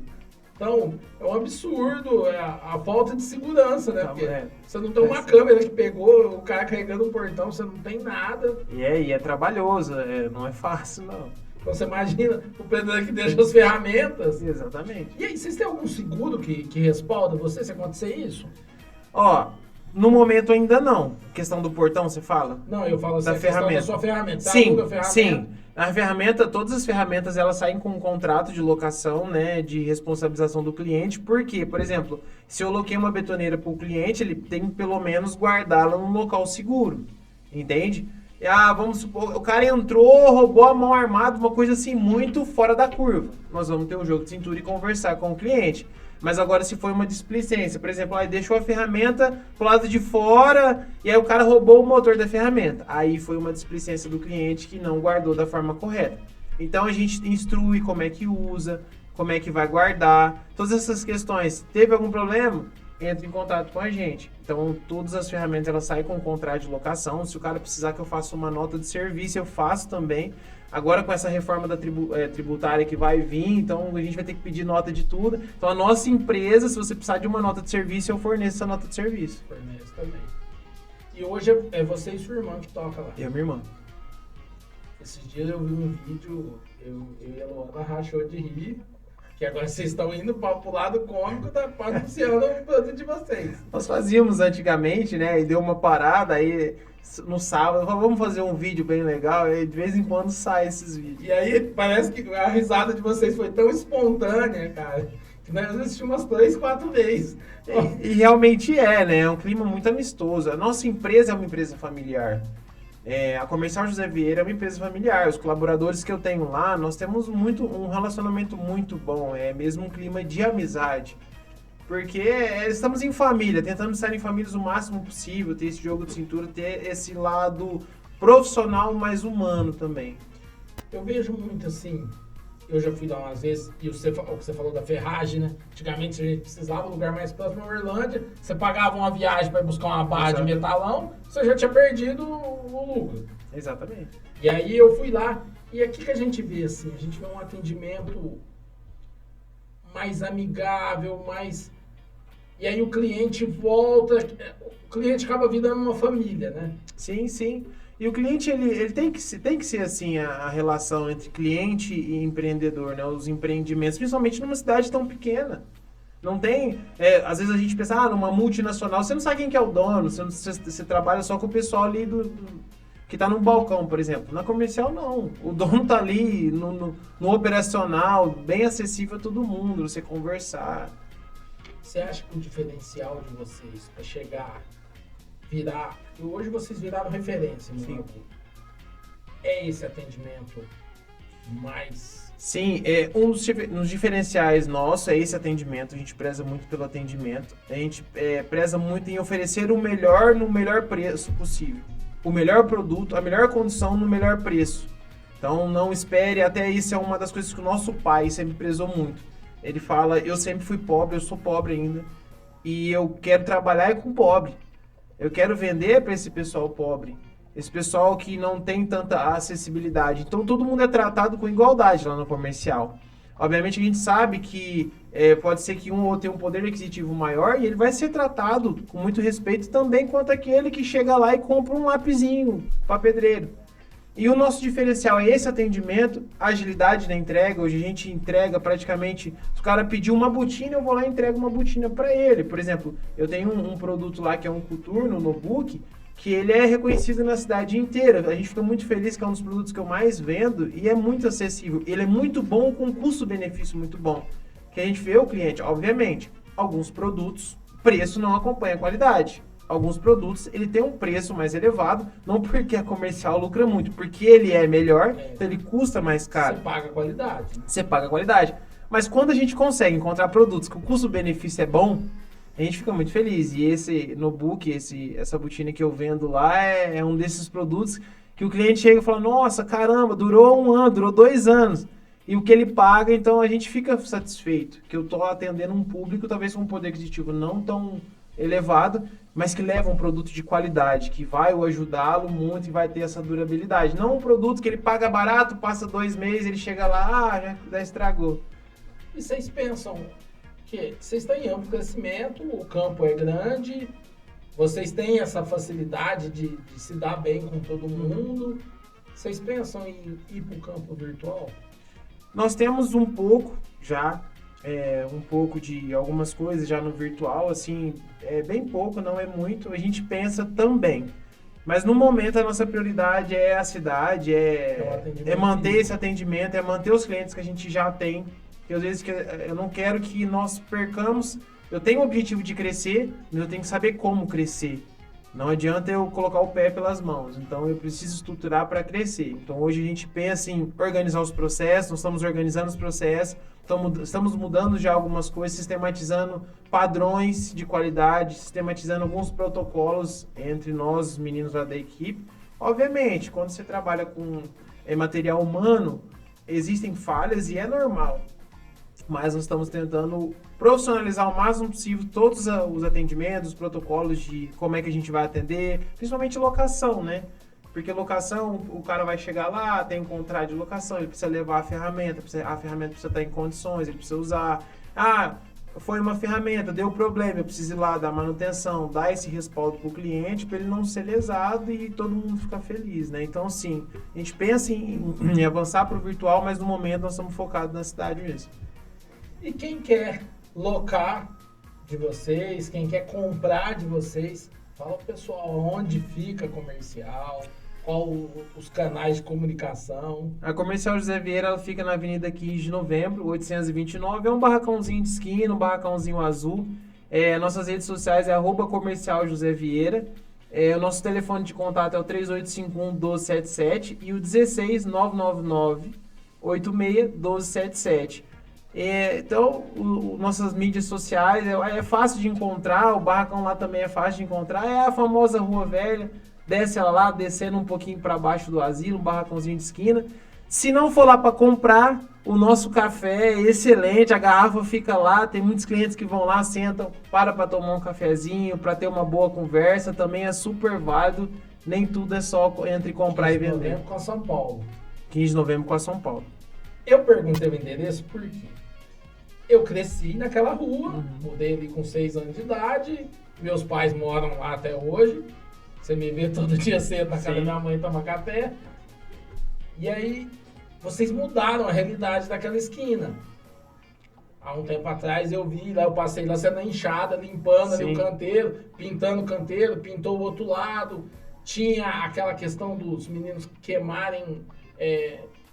Speaker 2: Então, é um absurdo a falta de segurança, né?
Speaker 3: Tá,
Speaker 2: Porque
Speaker 3: é.
Speaker 2: você não tem uma câmera que pegou o cara carregando um portão, você não tem nada.
Speaker 3: E é trabalhoso, não é fácil, não.
Speaker 2: Então, você imagina o pedreiro que deixa as ferramentas.
Speaker 3: Exatamente.
Speaker 2: E aí, vocês têm algum seguro que respalda você se acontecer isso?
Speaker 3: Ó, no momento ainda não. Questão do portão, você fala?
Speaker 2: Não, eu falo assim,
Speaker 3: Da
Speaker 2: a questão
Speaker 3: ferramenta.
Speaker 2: da sua ferramenta. Você
Speaker 3: Sim,
Speaker 2: aluga a ferramenta?
Speaker 3: sim. A ferramenta, todas as ferramentas, elas saem com um contrato de locação, né, de responsabilização do cliente. Por quê? Por exemplo, se eu loquei uma betoneira para o cliente, ele tem que pelo menos guardá-la num local seguro, entende? Vamos supor, o cara entrou, roubou a mão armada, uma coisa assim muito fora da curva. Nós vamos ter um jogo de cintura e conversar com o cliente. Mas agora, se foi uma displicência, por exemplo, aí deixou a ferramenta pro lado de fora e aí o cara roubou o motor da ferramenta. Aí foi uma displicência do cliente que não guardou da forma correta. Então a gente instrui como é que usa, como é que vai guardar, todas essas questões. Teve algum problema? Entra em contato com a gente. Então todas as ferramentas elas saem com um contrato de locação. Se o cara precisar que eu faça uma nota de serviço, eu faço também. Agora com essa reforma da tributária que vai vir, então a gente vai ter que pedir nota de tudo. Então a nossa empresa, se você precisar de uma nota de serviço, eu forneço essa nota de serviço.
Speaker 2: Fornece também. E hoje é você e sua irmã que toca lá.
Speaker 3: Eu e minha irmã.
Speaker 2: Esses dias eu vi um vídeo, eu e a Luana rachou de rir, que agora vocês estão indo pro lado cômico da anunciando o produto de vocês.
Speaker 3: Nós fazíamos antigamente, né? E deu uma parada, aí no sábado, vamos fazer um vídeo bem legal, e de vez em quando sai esses vídeos.
Speaker 2: E aí parece que a risada de vocês foi tão espontânea, cara, que nós assistimos umas 3, 4 vezes.
Speaker 3: E realmente né? É um clima muito amistoso. A nossa empresa é uma empresa familiar. A Comercial José Vieira é uma empresa familiar. Os colaboradores que eu tenho lá, nós temos um relacionamento muito bom. É mesmo um clima de amizade. Porque estamos em família, tentamos estar em famílias o máximo possível, ter esse jogo de cintura, ter esse lado profissional mais humano também.
Speaker 2: Eu vejo muito assim, eu já fui lá umas vezes, e o que você falou da ferragem, né? Antigamente a gente precisava do lugar mais próximo da Uberlândia, você pagava uma viagem para buscar uma barra de metalão, você já tinha perdido o lucro.
Speaker 3: Exatamente.
Speaker 2: E aí eu fui lá, e aqui que a gente vê assim, a gente vê um atendimento mais amigável, mais... E aí o cliente volta, o cliente acaba virando uma família, né?
Speaker 3: Sim, sim. E o cliente, ele tem que ser assim, a relação entre cliente e empreendedor, né? Os empreendimentos, principalmente numa cidade tão pequena. Não tem... às vezes a gente pensa, numa multinacional, você não sabe quem que é o dono, você trabalha só com o pessoal ali que tá no balcão, por exemplo. Na comercial, não. O dono tá ali no operacional, bem acessível a todo mundo, você conversar.
Speaker 2: Você acha que o diferencial de vocês para chegar, virar... E hoje vocês viraram referência no bagulho. É esse atendimento mais?
Speaker 3: Sim, um dos diferenciais nosso é esse atendimento. A gente preza muito pelo atendimento. A gente preza muito em oferecer o melhor no melhor preço possível. O melhor produto, a melhor condição no melhor preço. Então não espere, até isso é uma das coisas que o nosso pai sempre prezou muito. Ele fala, eu sempre fui pobre, eu sou pobre ainda. E eu quero trabalhar com pobre. Eu quero vender para esse pessoal pobre. Esse pessoal que não tem tanta acessibilidade. Então, todo mundo é tratado com igualdade lá no comercial. Obviamente, a gente sabe que pode ser que um ou tenha um poder aquisitivo maior e ele vai ser tratado com muito respeito também quanto aquele que chega lá e compra um lapisinho para pedreiro. E o nosso diferencial é esse atendimento, agilidade na entrega. Hoje a gente entrega praticamente... Se o cara pediu uma botina, eu vou lá e entrego uma botina para ele. Por exemplo, eu tenho um produto lá que é um coturno, no book, que ele é reconhecido na cidade inteira. A gente fica muito feliz que é um dos produtos que eu mais vendo e é muito acessível. Ele é muito bom, com custo-benefício muito bom. Que a gente vê o cliente, obviamente, alguns produtos, preço não acompanha a qualidade. Alguns produtos, ele tem um preço mais elevado, não porque a comercial lucra muito, porque ele é melhor, então ele custa mais caro.
Speaker 2: Você paga a qualidade.
Speaker 3: Você paga a qualidade. Mas quando a gente consegue encontrar produtos que o custo-benefício é bom, a gente fica muito feliz. E esse notebook, essa botina que eu vendo lá é um desses produtos que o cliente chega e fala, nossa, caramba, durou 1 ano, durou 2 anos. E o que ele paga, então a gente fica satisfeito. Que eu estou atendendo um público, talvez com um poder aquisitivo não tão elevado, mas que leva um produto de qualidade, que vai o ajudá-lo muito e vai ter essa durabilidade. Não um produto que ele paga barato, passa 2 meses, ele chega lá, já estragou.
Speaker 2: E vocês pensam que vocês estão em amplo crescimento, o campo é grande, vocês têm essa facilidade de se dar bem com todo mundo. Vocês pensam em ir para o campo virtual?
Speaker 3: Nós temos um pouco já, um pouco de algumas coisas já no virtual, assim, bem pouco, não é muito. A gente pensa também. Mas no momento a nossa prioridade é a cidade, é manter esse atendimento, é manter os clientes que a gente já tem. Que às vezes eu não quero que nós percamos. Eu tenho o objetivo de crescer, mas eu tenho que saber como crescer. Não adianta eu colocar o pé pelas mãos. Então eu preciso estruturar para crescer. Então hoje a gente pensa em organizar os processos, nós estamos organizando os processos, estamos mudando já algumas coisas, sistematizando padrões de qualidade, sistematizando alguns protocolos entre nós, os meninos lá da equipe. Obviamente, quando você trabalha com material humano, existem falhas e é normal. Mas nós estamos tentando profissionalizar o máximo possível todos os atendimentos, os protocolos de como é que a gente vai atender, principalmente locação, né? Porque locação, o cara vai chegar lá, tem um contrato de locação, ele precisa levar a ferramenta precisa estar em condições, ele precisa usar. Foi uma ferramenta, deu problema, eu preciso ir lá dar manutenção, dar esse respaldo para o cliente para ele não ser lesado e todo mundo ficar feliz, né? Então, sim, a gente pensa em avançar para o virtual, mas no momento nós estamos focados na cidade mesmo.
Speaker 2: E quem quer locar de vocês, quem quer comprar de vocês, fala pro pessoal onde fica comercial, qual os canais de comunicação.
Speaker 3: A Comercial José Vieira, ela fica na Avenida 15 de Novembro, 829, é um barracãozinho de esquina, um barracãozinho azul. Nossas redes sociais é @Comercial José Vieira. O nosso telefone de contato é o 3851-1277 e o 16-999-86-1277. Então, nossas mídias sociais é fácil de encontrar, o barracão lá também é fácil de encontrar, é a famosa Rua Velha, desce ela lá, descendo um pouquinho para baixo do asilo, um barracãozinho de esquina. Se não for lá para comprar, o nosso café é excelente, a garrafa fica lá, tem muitos clientes que vão lá, sentam, para tomar um cafezinho, para ter uma boa conversa, também é super válido, nem tudo é só entre comprar e vender.
Speaker 2: 15 de novembro com a São Paulo.
Speaker 3: 15 de novembro com a São Paulo.
Speaker 2: Eu perguntei o endereço porque eu cresci naquela rua, mudei ali com 6 anos de idade, meus pais moram lá até hoje, você me vê todo dia cedo na casa da minha mãe tomar café, e aí vocês mudaram a realidade daquela esquina. Há um tempo atrás eu vi lá, eu passei lá sendo enxada, limpando ali o canteiro, pintando o canteiro, pintou o outro lado, tinha aquela questão dos meninos queimarem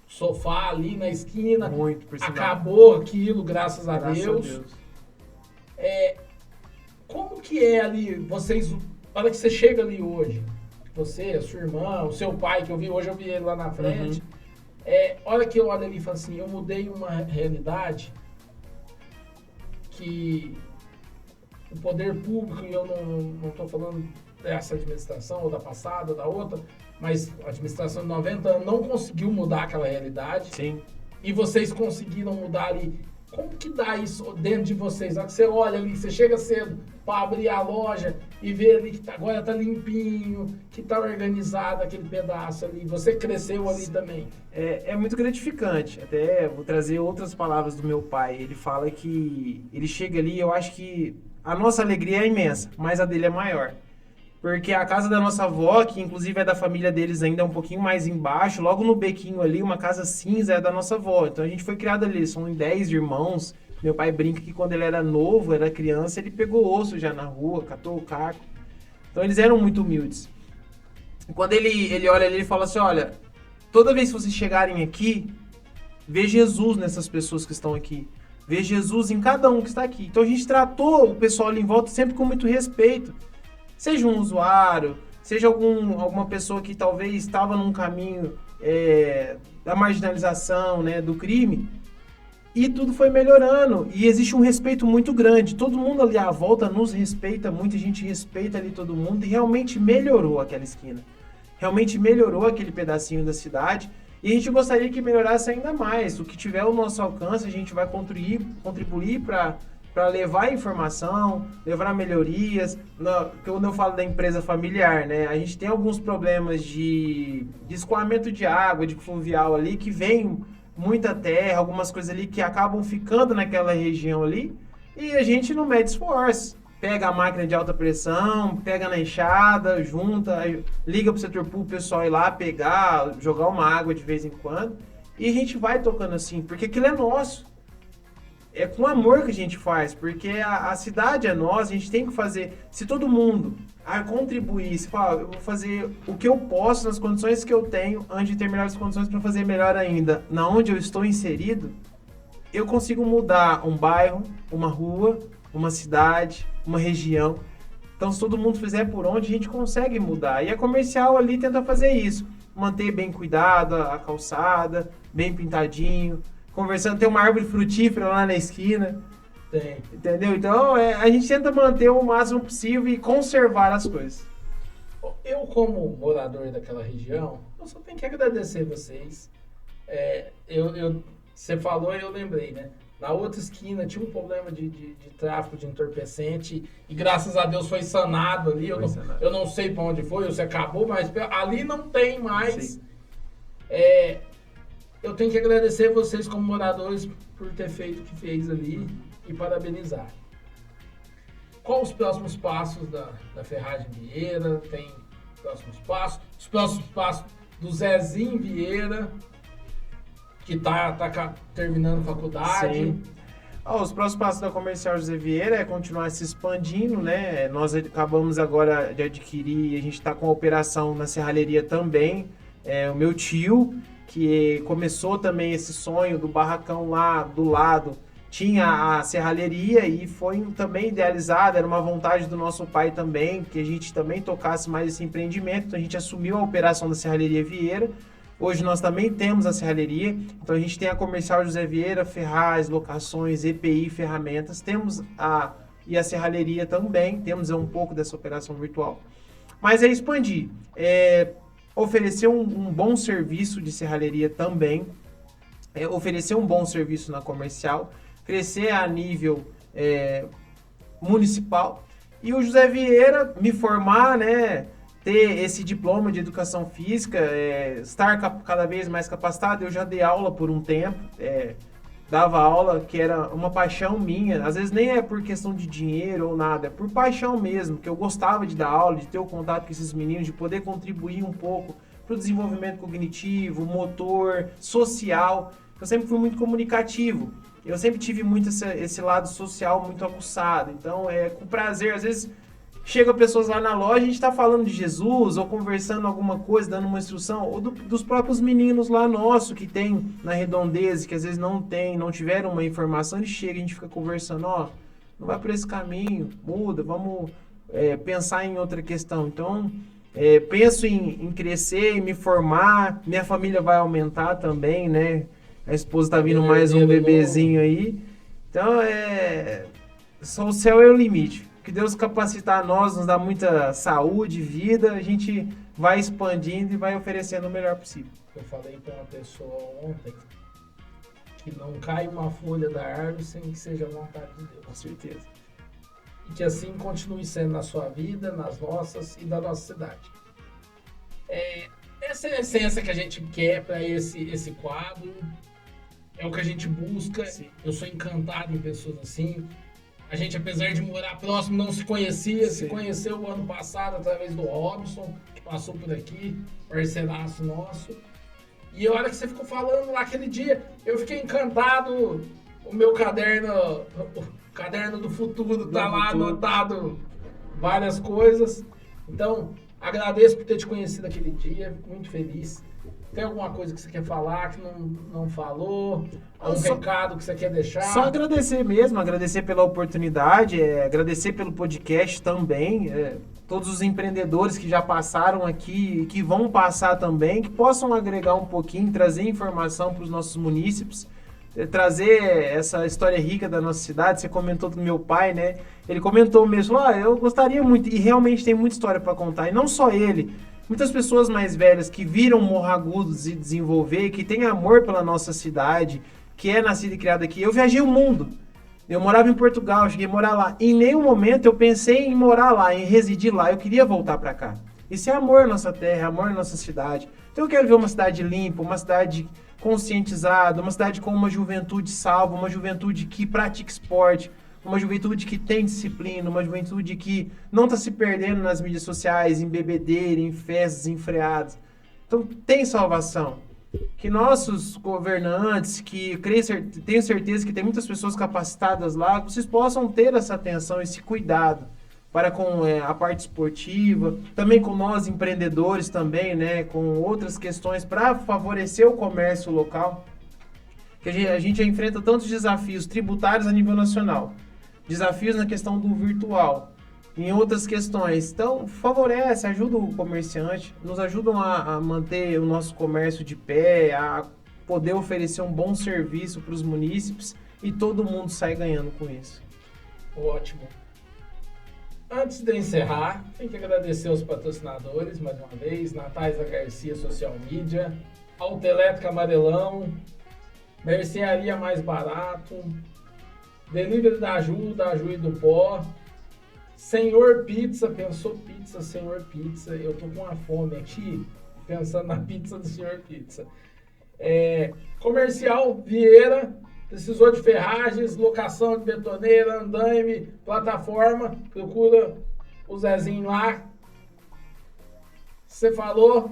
Speaker 2: sofá ali na esquina.
Speaker 3: Muito, por sinal.
Speaker 2: Acabou aquilo, graças a Deus. Como que é ali, vocês, para que você chega ali hoje, você, a sua irmã, o seu pai, que eu vi hoje, eu vi ele lá na frente, Olha que eu olho ali e falo assim, eu mudei uma realidade que o poder público, e eu não estou falando dessa administração, ou da passada, ou da outra, mas a administração de 90 anos não conseguiu mudar aquela realidade.
Speaker 3: Sim.
Speaker 2: E vocês conseguiram mudar ali. Como que dá isso dentro de vocês? Na hora que você olha ali, você chega cedo para abrir a loja e vê ali que agora tá limpinho, que tá organizado aquele pedaço ali. Você cresceu ali também.
Speaker 3: É muito gratificante. Até vou trazer outras palavras do meu pai. Ele fala que ele chega ali, eu acho que a nossa alegria é imensa, mas a dele é maior. Porque a casa da nossa avó, que inclusive é da família deles ainda, é um pouquinho mais embaixo, logo no bequinho ali, uma casa cinza é da nossa avó. Então a gente foi criado ali, são 10 irmãos. Meu pai brinca que quando ele era novo, era criança, ele pegou osso já na rua, catou o caco. Então eles eram muito humildes. E quando ele olha ali, ele fala assim, olha, toda vez que vocês chegarem aqui, vê Jesus nessas pessoas que estão aqui. Vê Jesus em cada um que está aqui. Então a gente tratou o pessoal ali em volta sempre com muito respeito. Seja um usuário, seja alguma pessoa que talvez estava num caminho da marginalização, né, do crime, e tudo foi melhorando. E existe um respeito muito grande. Todo mundo ali à volta nos respeita, muita gente respeita ali todo mundo, e realmente melhorou aquela esquina. Realmente melhorou aquele pedacinho da cidade, e a gente gostaria que melhorasse ainda mais. O que tiver ao nosso alcance, a gente vai contribuir para levar informação, levar melhorias. Quando eu falo da empresa familiar, né, a gente tem alguns problemas de escoamento de água, de fluvial ali, que vem muita terra, algumas coisas ali que acabam ficando naquela região ali, e a gente não mede esforço. Pega a máquina de alta pressão, pega na enxada, junta, liga pro setor público, o pessoal ir lá pegar, jogar uma água de vez em quando, e a gente vai tocando assim, porque aquilo é nosso. É com amor que a gente faz, porque a cidade é nossa, a gente tem que fazer. Se todo mundo contribuir, se falar, eu vou fazer o que eu posso nas condições que eu tenho, antes de ter melhores condições para fazer melhor ainda, na onde eu estou inserido, eu consigo mudar um bairro, uma rua, uma cidade, uma região. Então, se todo mundo fizer por onde, a gente consegue mudar. E a comercial ali tenta fazer isso, manter bem cuidado a calçada, bem pintadinho, conversando, tem uma árvore frutífera lá na esquina.
Speaker 2: Tem.
Speaker 3: Entendeu? Então, a gente tenta manter o máximo possível e conservar as coisas.
Speaker 2: Eu, como morador daquela região, eu só tenho que agradecer vocês. Você falou e eu lembrei, né? Na outra esquina tinha um problema de tráfico de entorpecente e graças a Deus foi sanado ali. Eu não sei para onde foi, ou se acabou, mas ali não tem mais. Eu tenho que agradecer vocês como moradores por ter feito o que fez ali e parabenizar. Qual os próximos passos da Ferragem Vieira? Tem próximos passos? Os próximos passos do Zezinho Vieira, que tá terminando faculdade.
Speaker 3: Sim. Os próximos passos da Comercial José Vieira é continuar se expandindo, né? Nós acabamos agora de adquirir, a gente está com a operação na serralheria também. O meu tio, que começou também esse sonho do barracão lá do lado, tinha a serralheria e foi também idealizada, era uma vontade do nosso pai também, que a gente também tocasse mais esse empreendimento, então a gente assumiu a operação da Serralheria Vieira. Hoje nós também temos a serralheria, então a gente tem a Comercial José Vieira, ferraz, locações, EPI, ferramentas, temos a serralheria também, temos um pouco dessa operação virtual. Mas é expandir, oferecer um bom serviço de serralheria também, oferecer um bom serviço na comercial, crescer a nível municipal, e o José Vieira me formar, né, ter esse diploma de educação física, estar cada vez mais capacitado. Eu já dei aula por um tempo, dava aula que era uma paixão minha, às vezes nem é por questão de dinheiro ou nada, é por paixão mesmo, que eu gostava de dar aula, de ter o contato com esses meninos, de poder contribuir um pouco para o desenvolvimento cognitivo, motor, social. Eu sempre fui muito comunicativo, eu sempre tive muito esse lado social muito aguçado, então com prazer, às vezes chega pessoas lá na loja, a gente está falando de Jesus, ou conversando alguma coisa, dando uma instrução, ou dos próprios meninos lá nosso, que tem na redondeza, que às vezes não tiveram uma informação, eles chegam, a gente fica conversando, não vai por esse caminho, muda, vamos pensar em outra questão. Então, Penso em crescer, em me formar, minha família vai aumentar também, né? A esposa tá vindo mais um bebezinho aí. Então, só o céu é o limite. Que Deus capacitar nós, nos dá muita saúde, vida, a gente vai expandindo e vai oferecendo o melhor possível.
Speaker 2: Eu falei para uma pessoa ontem que não cai uma folha da árvore sem que seja a vontade de Deus.
Speaker 3: Com certeza.
Speaker 2: E que assim continue sendo na sua vida, nas nossas e da nossa cidade. Essa é a essência que a gente quer para esse quadro. É o que a gente busca.
Speaker 3: Sim.
Speaker 2: Eu sou encantado em pessoas assim. A gente, apesar de morar próximo, não se conhecia.
Speaker 3: Sim.
Speaker 2: Se conheceu o ano passado através do Robson, que passou por aqui, parceiraço nosso. E a hora que você ficou falando lá aquele dia, eu fiquei encantado. O meu caderno, o caderno do futuro, tá lá anotado várias coisas. Então, agradeço por ter te conhecido aquele dia, fico muito feliz. Tem alguma coisa que você quer falar que não falou? Algum recado que você quer deixar?
Speaker 3: Só agradecer mesmo, agradecer pela oportunidade, agradecer pelo podcast também, todos os empreendedores que já passaram aqui e que vão passar também, que possam agregar um pouquinho, trazer informação para os nossos munícipes, trazer essa história rica da nossa cidade. Você comentou do meu pai, né? Ele comentou mesmo, eu gostaria muito, e realmente tem muita história para contar, e não só ele. Muitas pessoas mais velhas que viram Morro Agudo se desenvolver, que têm amor pela nossa cidade, que é nascida e criada aqui. Eu viajei o mundo. Eu morava em Portugal, eu cheguei a morar lá. Em nenhum momento eu pensei em morar lá, em residir lá. Eu queria voltar para cá. Isso é amor à nossa terra, amor à nossa cidade. Então eu quero ver uma cidade limpa, uma cidade conscientizada, uma cidade com uma juventude salva, uma juventude que pratica esporte, uma juventude que tem disciplina, uma juventude que não está se perdendo nas mídias sociais, em bebedeira, em festas enfreadas. Então tem salvação. Que nossos governantes, que tenho certeza que tem muitas pessoas capacitadas lá, vocês possam ter essa atenção, esse cuidado para com a parte esportiva, também com nós empreendedores também, né, com outras questões para favorecer o comércio local. Que a gente já enfrenta tantos desafios tributários a nível nacional, desafios na questão do virtual, em outras questões. Então, favorece, ajuda o comerciante, nos ajudam a manter o nosso comércio de pé, a poder oferecer um bom serviço para os munícipes e todo mundo sai ganhando com isso.
Speaker 2: Ótimo. Antes de encerrar, tem que agradecer aos patrocinadores, mais uma vez, Natais da Garcia Social Media, Autoelétrica Amarelão, Mercearia Mais Barato, Delivery da Ju e do Pó, Senhor Pizza, pensou pizza, Senhor Pizza, eu tô com uma fome aqui, pensando na pizza do Senhor Pizza. Comercial Vieira, precisou de ferragens, locação de betoneira, andaime, plataforma, procura o Zezinho lá. Você falou,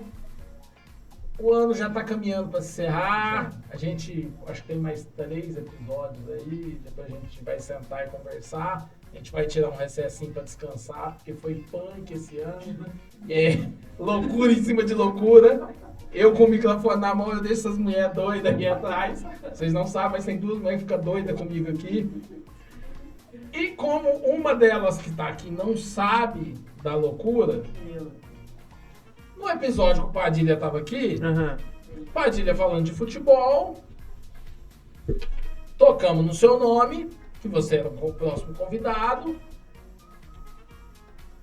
Speaker 2: o ano já está caminhando para se encerrar. A gente, acho que tem mais 3 episódios aí, depois a gente vai sentar e conversar. A gente vai tirar um recessinho para descansar, porque foi punk esse ano. Loucura em cima de loucura. Eu com o microfone na mão, eu deixo essas mulheres doidas aqui atrás. Vocês não sabem, mas tem 2 mulheres que ficam doidas comigo aqui. E como uma delas que está aqui não sabe da loucura, no episódio que o Padilha estava aqui, Padilha falando de futebol, tocamos no seu nome, que você era o próximo convidado.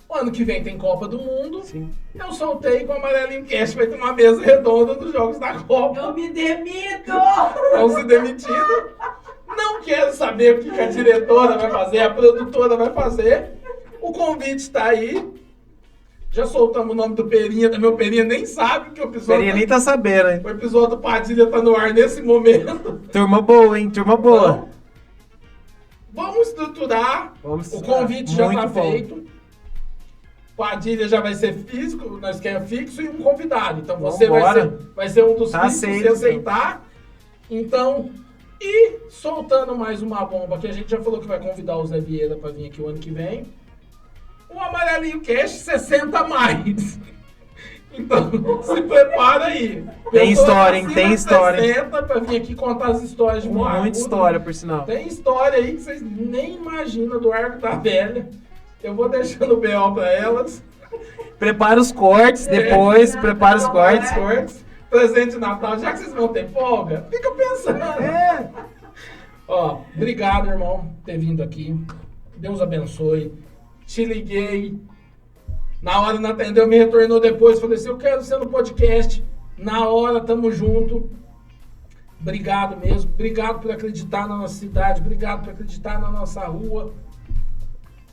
Speaker 2: O ano que vem tem Copa do Mundo.
Speaker 3: Sim. Eu
Speaker 2: soltei com o Amarelinho Cast, vai ter uma mesa redonda dos jogos da Copa.
Speaker 4: Eu me demito!
Speaker 2: Estão se demitindo. Não quero saber o que a diretora vai fazer, a produtora vai fazer. O convite está aí. Já soltamos o nome do Perinha, também o Perinha nem sabe que o episódio...
Speaker 3: Perinha nem tá sabendo, hein?
Speaker 2: O episódio do Padilha tá no ar nesse momento.
Speaker 3: Turma boa, hein? Turma boa.
Speaker 2: Então, vamos estruturar. O convite já tá feito. Padilha já vai ser físico, nós queremos fixo e um convidado. Então você vai ser um dos fixos se aceitar. Então, e soltando mais uma bomba, que a gente já falou que vai convidar o Zé Vieira para vir aqui o ano que vem. O Amarelinho Cast 60 mais. Então, se prepara aí.
Speaker 3: Tem história, hein? Tem história.
Speaker 2: 60 para vir aqui contar as histórias de Morro Agudo.
Speaker 3: Muita história, por sinal.
Speaker 2: Tem história aí que vocês nem imaginam do Arco da Velha. Eu vou deixando o B.O. pra elas.
Speaker 3: Prepara os cortes depois, prepara os cortes.
Speaker 2: Presente de Natal, já que vocês vão ter folga, fica pensando. Ó, obrigado, irmão, por ter vindo aqui. Deus abençoe. Te liguei. Na hora não atendeu, me retornou depois. Falei assim, eu quero ser no podcast. Na hora, tamo junto. Obrigado mesmo. Obrigado por acreditar na nossa cidade. Obrigado por acreditar na nossa rua.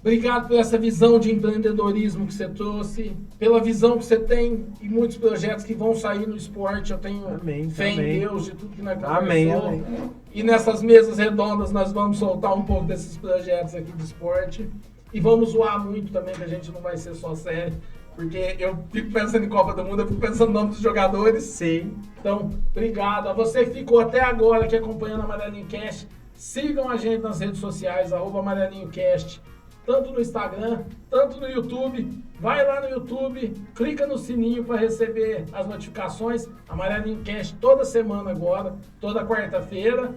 Speaker 2: Obrigado por essa visão de empreendedorismo que você trouxe. Pela visão que você tem e muitos projetos que vão sair no esporte. Eu tenho fé em Deus de tudo que nós conversamos.
Speaker 3: Amém.
Speaker 2: E nessas mesas redondas nós vamos soltar um pouco desses projetos aqui de esporte. E vamos zoar muito também, que a gente não vai ser só sério. Porque eu fico pensando em Copa do Mundo, eu fico pensando no nome dos jogadores.
Speaker 3: Sim.
Speaker 2: Então, obrigado. A você que ficou até agora aqui acompanhando a Amarelinho Cast, sigam a gente nas redes sociais, @AmarelinhoCast, tanto no Instagram, tanto no YouTube. Vai lá no YouTube, clica no sininho para receber as notificações. Amarelinho Cast toda semana agora, toda quarta-feira.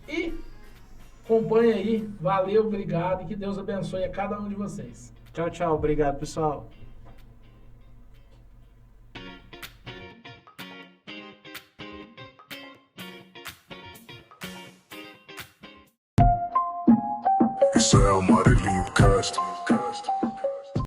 Speaker 2: E acompanha aí. Valeu, obrigado e que Deus abençoe a cada um de vocês.
Speaker 3: Tchau. Obrigado, pessoal.
Speaker 1: Isso é Amarelinho Cast.